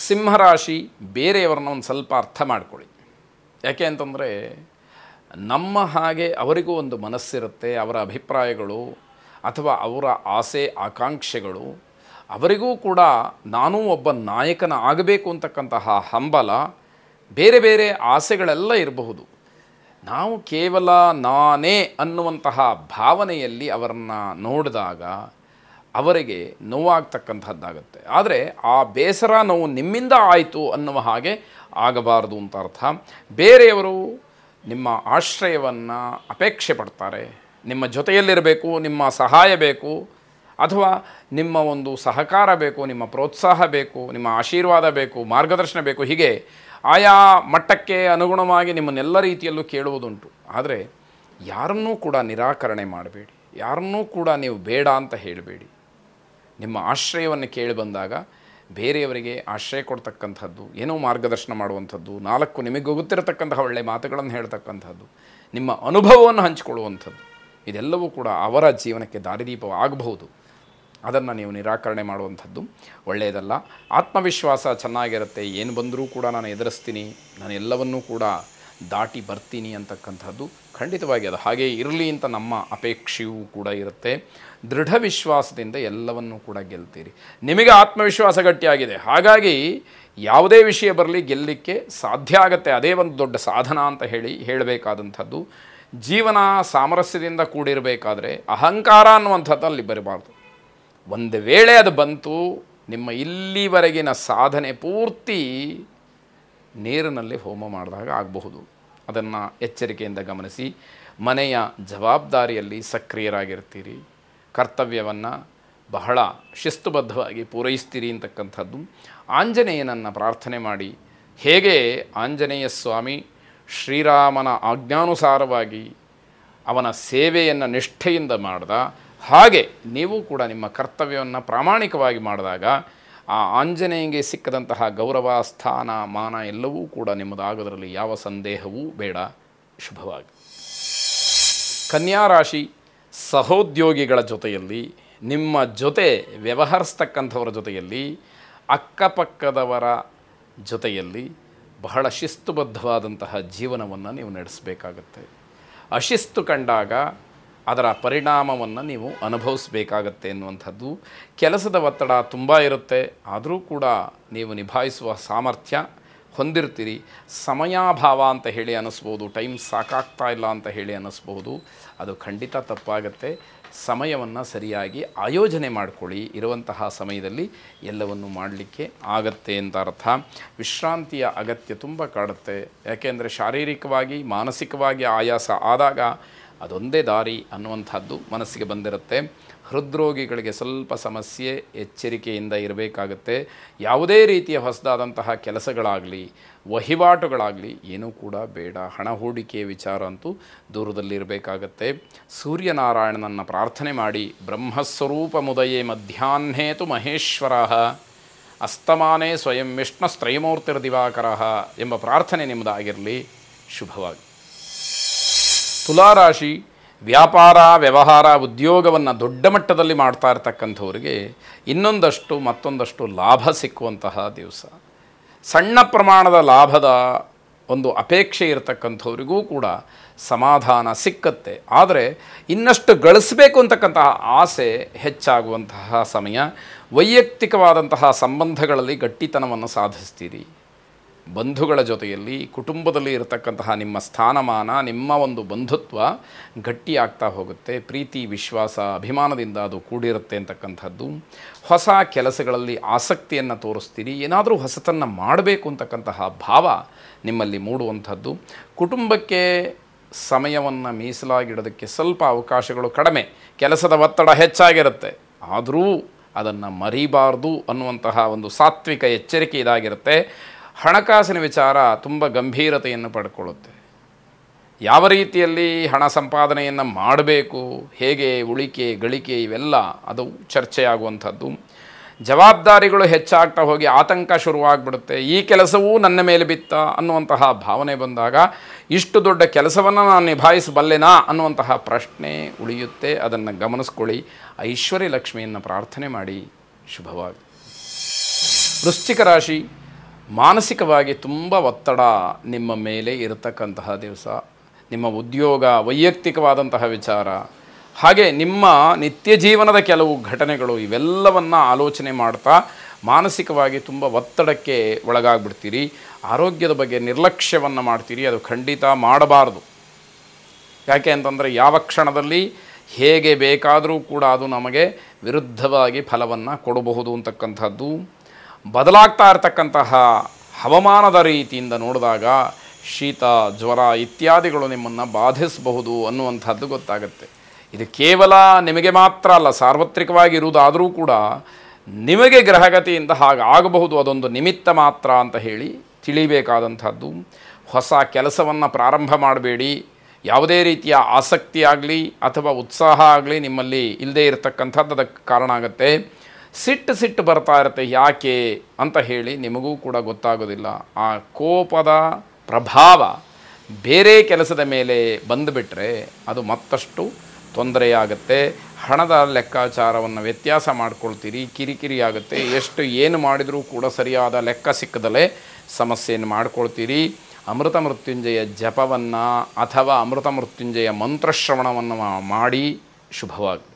ಸಿಂಹರಾಶಿ ಬೇರೆಯವರನ್ನ ಒಂದು ಸ್ವಲ್ಪ ಅರ್ಥ ಮಾಡ್ಕೊಳ್ಳಿ. ಯಾಕೆ ಅಂತಂದರೆ ನಮ್ಮ ಹಾಗೆ ಅವರಿಗೂ ಒಂದು ಮನಸ್ಸಿರುತ್ತೆ, ಅವರ ಅಭಿಪ್ರಾಯಗಳು ಅಥವಾ ಅವರ ಆಸೆ ಆಕಾಂಕ್ಷೆಗಳು, ಅವರಿಗೂ ಕೂಡ ನಾನೂ ಒಬ್ಬ ನಾಯಕನ ಆಗಬೇಕು ಅಂತಕ್ಕಂತಹ ಹಂಬಲ, ಬೇರೆ ಬೇರೆ ಆಸೆಗಳೆಲ್ಲ ಇರಬಹುದು. ನಾವು ಕೇವಲ ನಾನೇ ಅನ್ನುವಂತಹ ಭಾವನೆಯಲ್ಲಿ ಅವರನ್ನು ನೋಡಿದಾಗ ಅವರಿಗೆ ನೋವಾಗ್ತಕ್ಕಂಥದ್ದಾಗತ್ತೆ. ಆದರೆ ಆ ಬೇಸರ ನೋವು ನಿಮ್ಮಿಂದ ಆಯಿತು ಅನ್ನುವ ಹಾಗೆ ಆಗಬಾರದು ಅಂತ ಅರ್ಥ. ಬೇರೆಯವರು ನಿಮ್ಮ ಆಶ್ರಯವನ್ನು ಅಪೇಕ್ಷೆ ಪಡ್ತಾರೆ, ನಿಮ್ಮ ಜೊತೆಯಲ್ಲಿರಬೇಕು, ನಿಮ್ಮ ಸಹಾಯ ಬೇಕು, ಅಥವಾ ನಿಮ್ಮ ಒಂದು ಸಹಕಾರ ಬೇಕು, ನಿಮ್ಮ ಪ್ರೋತ್ಸಾಹ ಬೇಕು, ನಿಮ್ಮ ಆಶೀರ್ವಾದ ಬೇಕು, ಮಾರ್ಗದರ್ಶನ ಬೇಕು. ಹೀಗೆ ಆಯಾ ಮಟ್ಟಕ್ಕೆ ಅನುಗುಣವಾಗಿ ನಿಮ್ಮನ್ನೆಲ್ಲ ರೀತಿಯಲ್ಲೂ ಕೇಳುವುದುಂಟು. ಆದರೆ ಯಾರನ್ನೂ ಕೂಡ ನಿರಾಕರಣೆ ಮಾಡಬೇಡಿ, ಯಾರನ್ನೂ ಕೂಡ ನೀವು ಬೇಡ ಅಂತ ಹೇಳಬೇಡಿ. ನಿಮ್ಮ ಆಶ್ರಯವನ್ನು ಕೇಳಿ ಬಂದಾಗ ಬೇರೆಯವರಿಗೆ ಆಶ್ರಯ ಕೊಡ್ತಕ್ಕಂಥದ್ದು, ಏನೋ ಮಾರ್ಗದರ್ಶನ ಮಾಡುವಂಥದ್ದು, 4 ನಿಮಗೆ ಗೊತ್ತಿರತಕ್ಕಂತಹ ಒಳ್ಳೆಯ ಮಾತುಗಳನ್ನು ಹೇಳ್ತಕ್ಕಂಥದ್ದು, ನಿಮ್ಮ ಅನುಭವವನ್ನು ಹಂಚಿಕೊಳ್ಳುವಂಥದ್ದು, ಇದೆಲ್ಲವೂ ಕೂಡ ಅವರ ಜೀವನಕ್ಕೆ ದಾರಿದೀಪವಾಗಬಹುದು. ಅದನ್ನು ನೀವು ನಿರಾಕರಣೆ ಮಾಡುವಂಥದ್ದು ಒಳ್ಳೆಯದಲ್ಲ. ಆತ್ಮವಿಶ್ವಾಸ ಚೆನ್ನಾಗಿರುತ್ತೆ, ಏನು ಬಂದರೂ ಕೂಡ ನಾನು ಎದುರಿಸ್ತೀನಿ, ನಾನು ಎಲ್ಲವನ್ನೂ ಕೂಡ ದಾಟಿ ಬರ್ತೀನಿ ಅಂತಕ್ಕಂಥದ್ದು ಖಂಡಿತವಾಗಿ ಅದು ಹಾಗೇ ಇರಲಿ ಅಂತ ನಮ್ಮ ಅಪೇಕ್ಷೆಯೂ ಕೂಡ ಇರುತ್ತೆ. ದೃಢ ವಿಶ್ವಾಸದಿಂದ ಎಲ್ಲವನ್ನೂ ಕೂಡ ಗೆಲ್ತೀರಿ. ನಿಮಗೆ ಆತ್ಮವಿಶ್ವಾಸ ಗಟ್ಟಿಯಾಗಿದೆ, ಹಾಗಾಗಿ ಯಾವುದೇ ವಿಷಯ ಬರಲಿ ಗೆಲ್ಲಲಿಕ್ಕೆ ಸಾಧ್ಯ ಆಗುತ್ತೆ. ಅದೇ ಒಂದು ದೊಡ್ಡ ಸಾಧನ ಅಂತ ಹೇಳಬೇಕಾದಂಥದ್ದು. ಜೀವನ ಸಾಮರಸ್ಯದಿಂದ ಕೂಡಿರಬೇಕಾದ್ರೆ ಅಹಂಕಾರ ಅನ್ನುವಂಥದ್ದು ಅಲ್ಲಿ ಬರಬಾರ್ದು. ಒಂದು ವೇಳೆ ಅದು ಬಂತು, ನಿಮ್ಮ ಇಲ್ಲಿವರೆಗಿನ ಸಾಧನೆ ಪೂರ್ತಿ ನೀರಿನಲ್ಲಿ ಹೋಮ ಮಾಡಿದಾಗ ಆಗಬಹುದು. ಅದನ್ನು ಎಚ್ಚರಿಕೆಯಿಂದ ಗಮನಿಸಿ. ಮನೆಯ ಜವಾಬ್ದಾರಿಯಲ್ಲಿ ಸಕ್ರಿಯರಾಗಿರ್ತೀರಿ, ಕರ್ತವ್ಯವನ್ನು ಬಹಳ ಶಿಸ್ತುಬದ್ಧವಾಗಿ ಪೂರೈಸ್ತೀರಿ ಅಂತಕ್ಕಂಥದ್ದು. ಆಂಜನೇಯನನ್ನು ಪ್ರಾರ್ಥನೆ ಮಾಡಿ. ಹೇಗೆ ಆಂಜನೇಯ ಸ್ವಾಮಿ ಶ್ರೀರಾಮನ ಆಜ್ಞಾನುಸಾರವಾಗಿ ಅವನ ಸೇವೆಯನ್ನು ನಿಷ್ಠೆಯಿಂದ ಮಾಡ್ದ, ಹಾಗೆ ನೀವು ಕೂಡ ನಿಮ್ಮ ಕರ್ತವ್ಯವನ್ನು ಪ್ರಾಮಾಣಿಕವಾಗಿ ಮಾಡಿದಾಗ ಆ ಆಂಜನೇಯನಿಗೆ ಸಿಕ್ಕದಂತಹ ಗೌರವ, ಸ್ಥಾನ, ಮಾನ ಎಲ್ಲವೂ ಕೂಡ ನಿಮ್ಮದಾಗೋದರಲ್ಲಿ ಯಾವ ಸಂದೇಹವೂ ಬೇಡ. ಶುಭವಾಗಿ. ಕನ್ಯಾ ರಾಶಿ ಸಹೋದ್ಯೋಗಿಗಳ ಜೊತೆಯಲ್ಲಿ, ನಿಮ್ಮ ಜೊತೆ ವ್ಯವಹರಿಸ್ತಕ್ಕಂಥವರ ಜೊತೆಯಲ್ಲಿ, ಅಕ್ಕಪಕ್ಕದವರ ಜೊತೆಯಲ್ಲಿ ಬಹಳ ಶಿಸ್ತುಬದ್ಧವಾದಂತಹ ಜೀವನವನ್ನು ನೀವು ನಡೆಸಬೇಕಾಗತ್ತೆ. ಅಶಿಸ್ತು ಕಂಡಾಗ ಅದರ ಪರಿಣಾಮವನ್ನು ನೀವು ಅನುಭವಿಸಬೇಕಾಗತ್ತೆ ಎನ್ನುವಂಥದ್ದು. ಕೆಲಸದ ಒತ್ತಡ ತುಂಬ ಇರುತ್ತೆ, ಆದರೂ ಕೂಡ ನೀವು ನಿಭಾಯಿಸುವ ಸಾಮರ್ಥ್ಯ ಹೊಂದಿರ್ತೀರಿ. ಸಮಯಾಭಾವ ಅಂತ ಹೇಳಿ ಅನ್ನಿಸ್ಬೋದು, ಟೈಮ್ ಸಾಕಾಗ್ತಾ ಇಲ್ಲ ಅಂತ ಹೇಳಿ ಅನ್ನಿಸ್ಬೋದು. ಅದು ಖಂಡಿತ ತಪ್ಪಾಗತ್ತೆ. ಸಮಯವನ್ನು ಸರಿಯಾಗಿ ಆಯೋಜನೆ ಮಾಡಿಕೊಳ್ಳಿ. ಇರುವಂತಹ ಸಮಯದಲ್ಲಿ ಎಲ್ಲವನ್ನು ಮಾಡಲಿಕ್ಕೆ ಆಗತ್ತೆ ಅಂತ ಅರ್ಥ. ವಿಶ್ರಾಂತಿಯ ಅಗತ್ಯ ತುಂಬ ಕಾಡುತ್ತೆ. ಯಾಕೆಂದರೆ ಶಾರೀರಿಕವಾಗಿ ಮಾನಸಿಕವಾಗಿ ಆಯಾಸ ಆದಾಗ ಅದೊಂದೇ ದಾರಿ ಅನ್ನುವಂಥದ್ದು ಮನಸ್ಸಿಗೆ ಬಂದಿರುತ್ತೆ. ಹೃದ್ರೋಗಿಗಳಿಗೆ ಸ್ವಲ್ಪ ಸಮಸ್ಯೆ, ಎಚ್ಚರಿಕೆಯಿಂದ ಇರಬೇಕಾಗತ್ತೆ. ಯಾವುದೇ ರೀತಿಯ ಹೊಸದಾದಂತಹ ಕೆಲಸಗಳಾಗಲಿ ವಹಿವಾಟುಗಳಾಗಲಿ ಏನೂ ಕೂಡ ಬೇಡ. ಹಣ ಹೂಡಿಕೆಯ ವಿಚಾರ ಅಂತೂ ದೂರದಲ್ಲಿರಬೇಕಾಗತ್ತೆ. ಸೂರ್ಯನಾರಾಯಣನನ್ನು ಪ್ರಾರ್ಥನೆ ಮಾಡಿ. ಬ್ರಹ್ಮಸ್ವರೂಪ ಮುದಯೇ ಮಧ್ಯಾಹ್ನೇತು ಮಹೇಶ್ವರ ಅಸ್ತಮಾನೇ ಸ್ವಯಂ ವಿಷ್ಣುಸ್ತ್ರಯಮೂರ್ತಿರ್ದಿವಾಕರ ಎಂಬ ಪ್ರಾರ್ಥನೆ ನಿಮ್ಮದಾಗಿರಲಿ. ಶುಭವಾಗಿ. ತುಲಾರಾಶಿ ವ್ಯಾಪಾರ, ವ್ಯವಹಾರ, ಉದ್ಯೋಗವನ್ನು ದೊಡ್ಡ ಮಟ್ಟದಲ್ಲಿ ಮಾಡ್ತಾ ಇರ್ತಕ್ಕಂಥವ್ರಿಗೆ ಮತ್ತೊಂದಷ್ಟು ಲಾಭ ಸಿಕ್ಕುವಂತಹ ದಿವಸ. ಸಣ್ಣ ಪ್ರಮಾಣದ ಲಾಭದ ಒಂದು ಅಪೇಕ್ಷೆ ಇರತಕ್ಕಂಥವ್ರಿಗೂ ಕೂಡ ಸಮಾಧಾನ ಸಿಕ್ಕತ್ತೆ. ಆದರೆ ಇನ್ನಷ್ಟು ಗಳಿಸಬೇಕು ಅಂತಕ್ಕಂತಹ ಆಸೆ ಹೆಚ್ಚಾಗುವಂತಹ ಸಮಯ. ವೈಯಕ್ತಿಕವಾದಂತಹ ಸಂಬಂಧಗಳಲ್ಲಿ ಗಟ್ಟಿತನವನ್ನು ಸಾಧಿಸ್ತೀರಿ. ಬಂಧುಗಳ ಜೊತೆಯಲ್ಲಿ, ಕುಟುಂಬದಲ್ಲಿ ಇರತಕ್ಕಂತಹ ನಿಮ್ಮ ಸ್ಥಾನಮಾನ, ನಿಮ್ಮ ಒಂದು ಬಂಧುತ್ವ ಗಟ್ಟಿಯಾಗ್ತಾ ಹೋಗುತ್ತೆ. ಪ್ರೀತಿ, ವಿಶ್ವಾಸ, ಅಭಿಮಾನದಿಂದ ಅದು ಕೂಡಿರುತ್ತೆ ಅಂತಕ್ಕಂಥದ್ದು. ಹೊಸ ಕೆಲಸಗಳಲ್ಲಿ ಆಸಕ್ತಿಯನ್ನು ತೋರಿಸ್ತೀರಿ. ಏನಾದರೂ ಹೊಸತನ್ನು ಮಾಡಬೇಕು ಅಂತಕ್ಕಂತಹ ಭಾವ ನಿಮ್ಮಲ್ಲಿ ಮೂಡುವಂಥದ್ದು. ಕುಟುಂಬಕ್ಕೆ ಸಮಯವನ್ನು ಮೀಸಲಾಗಿಡೋದಕ್ಕೆ ಸ್ವಲ್ಪ ಅವಕಾಶಗಳು ಕಡಿಮೆ. ಕೆಲಸದ ಒತ್ತಡ ಹೆಚ್ಚಾಗಿರುತ್ತೆ, ಆದರೂ ಅದನ್ನು ಮರಿಬಾರ್ದು ಅನ್ನುವಂತಹ ಒಂದು ಸಾತ್ವಿಕ ಎಚ್ಚರಿಕೆ ಇದಾಗಿರುತ್ತೆ. ಹಣಕಾಸಿನ ವಿಚಾರ ತುಂಬ ಗಂಭೀರತೆಯನ್ನು ಪಡ್ಕೊಳ್ಳುತ್ತೆ. ಯಾವ ರೀತಿಯಲ್ಲಿ ಹಣ ಸಂಪಾದನೆಯನ್ನು ಮಾಡಬೇಕು, ಹೇಗೆ ಉಳಿಕೆ ಗಳಿಕೆ ಇವೆಲ್ಲ ಅದು ಚರ್ಚೆಯಾಗುವಂಥದ್ದು. ಜವಾಬ್ದಾರಿಗಳು ಹೆಚ್ಚಾಗ್ತಾ ಹೋಗಿ ಆತಂಕ ಶುರುವಾಗ್ಬಿಡುತ್ತೆ. ಈ ಕೆಲಸವೂ ನನ್ನ ಮೇಲೆ ಬಿತ್ತ ಅನ್ನುವಂತಹ ಭಾವನೆ ಬಂದಾಗ ಇಷ್ಟು ದೊಡ್ಡ ಕೆಲಸವನ್ನು ನಾನು ನಿಭಾಯಿಸಬಲ್ಲೆನಾ ಅನ್ನುವಂತಹ ಪ್ರಶ್ನೆ ಉಳಿಯುತ್ತೆ. ಅದನ್ನು ಗಮನಿಸ್ಕೊಳ್ಳಿ. ಐಶ್ವರ್ಯ ಲಕ್ಷ್ಮಿಯನ್ನು ಪ್ರಾರ್ಥನೆ ಮಾಡಿ. ಶುಭವಾಗಿ. ವೃಶ್ಚಿಕ ರಾಶಿ ಮಾನಸಿಕವಾಗಿ ತುಂಬ ಒತ್ತಡ ನಿಮ್ಮ ಮೇಲೆ ಇರತಕ್ಕಂತಹ ದಿವಸ. ನಿಮ್ಮ ಉದ್ಯೋಗ, ವೈಯಕ್ತಿಕವಾದಂತಹ ವಿಚಾರ, ಹಾಗೆ ನಿಮ್ಮ ನಿತ್ಯ ಜೀವನದ ಕೆಲವು ಘಟನೆಗಳು, ಇವೆಲ್ಲವನ್ನು ಆಲೋಚನೆ ಮಾಡ್ತಾ ಮಾನಸಿಕವಾಗಿ ತುಂಬ ಒತ್ತಡಕ್ಕೆ ಒಳಗಾಗ್ಬಿಡ್ತೀರಿ. ಆರೋಗ್ಯದ ಬಗ್ಗೆ ನಿರ್ಲಕ್ಷ್ಯವನ್ನು ಮಾಡ್ತೀರಿ. ಅದು ಖಂಡಿತ ಮಾಡಬಾರ್ದು. ಯಾಕೆ ಅಂತಂದರೆ ಯಾವ ಕ್ಷಣದಲ್ಲಿ ಹೇಗೆ ಬೇಕಾದರೂ ಕೂಡ ಅದು ನಮಗೆ ವಿರುದ್ಧವಾಗಿ ಫಲವನ್ನು ಕೊಡಬಹುದು ಅಂತಕ್ಕಂಥದ್ದು. ಬದಲಾಗ್ತಾ ಇರತಕ್ಕಂತಹ ಹವಾಮಾನದ ರೀತಿಯಿಂದ ನೋಡಿದಾಗ ಶೀತ, ಜ್ವರ ಇತ್ಯಾದಿಗಳು ನಿಮ್ಮನ್ನು ಬಾಧಿಸಬಹುದು ಅನ್ನುವಂಥದ್ದು ಗೊತ್ತಾಗುತ್ತೆ. ಇದು ಕೇವಲ ನಿಮಗೆ ಮಾತ್ರ ಅಲ್ಲ, ಸಾರ್ವತ್ರಿಕವಾಗಿ ಇರುವುದಾದರೂ ಕೂಡ ನಿಮಗೆ ಗ್ರಹಗತಿಯಿಂದ ಹಾಗಾಗಬಹುದು, ಅದೊಂದು ನಿಮಿತ್ತ ಮಾತ್ರ ಅಂತ ಹೇಳಿ ತಿಳಿಬೇಕಾದಂಥದ್ದು. ಹೊಸ ಕೆಲಸವನ್ನು ಪ್ರಾರಂಭ ಮಾಡಬೇಡಿ. ಯಾವುದೇ ರೀತಿಯ ಆಸಕ್ತಿ ಆಗಲಿ ಅಥವಾ ಉತ್ಸಾಹ ಆಗಲಿ ನಿಮ್ಮಲ್ಲಿ ಇಲ್ಲದೇ ಇರತಕ್ಕಂಥದ್ದು ಅದಕ್ಕೆ ಕಾರಣ ಆಗುತ್ತೆ. ಸಿಟ್ಟು ಬರ್ತಾ ಇರುತ್ತೆ, ಯಾಕೆ ಅಂತ ಹೇಳಿ ನಿಮಗೂ ಕೂಡ ಗೊತ್ತಾಗೋದಿಲ್ಲ. ಆ ಕೋಪದ ಪ್ರಭಾವ ಬೇರೆ ಕೆಲಸದ ಮೇಲೆ ಬಂದುಬಿಟ್ರೆ ಅದು ಮತ್ತಷ್ಟು ತೊಂದರೆಯಾಗುತ್ತೆ. ಹಣದ ಲೆಕ್ಕಾಚಾರವನ್ನು ವ್ಯತ್ಯಾಸ ಮಾಡ್ಕೊಳ್ತೀರಿ, ಕಿರಿಕಿರಿ ಆಗುತ್ತೆ. ಎಷ್ಟು ಏನು ಮಾಡಿದರೂ ಕೂಡ ಸರಿಯಾದ ಲೆಕ್ಕ ಸಿಕ್ಕದಲೇ ಸಮಸ್ಯೆಯನ್ನು ಮಾಡ್ಕೊಳ್ತೀರಿ. ಅಮೃತ ಮೃತ್ಯುಂಜಯ ಜಪವನ್ನು ಅಥವಾ ಅಮೃತ ಮೃತ್ಯುಂಜಯ ಮಂತ್ರಶ್ರವಣವನ್ನು ಮಾಡಿ ಶುಭವಾಗಿ.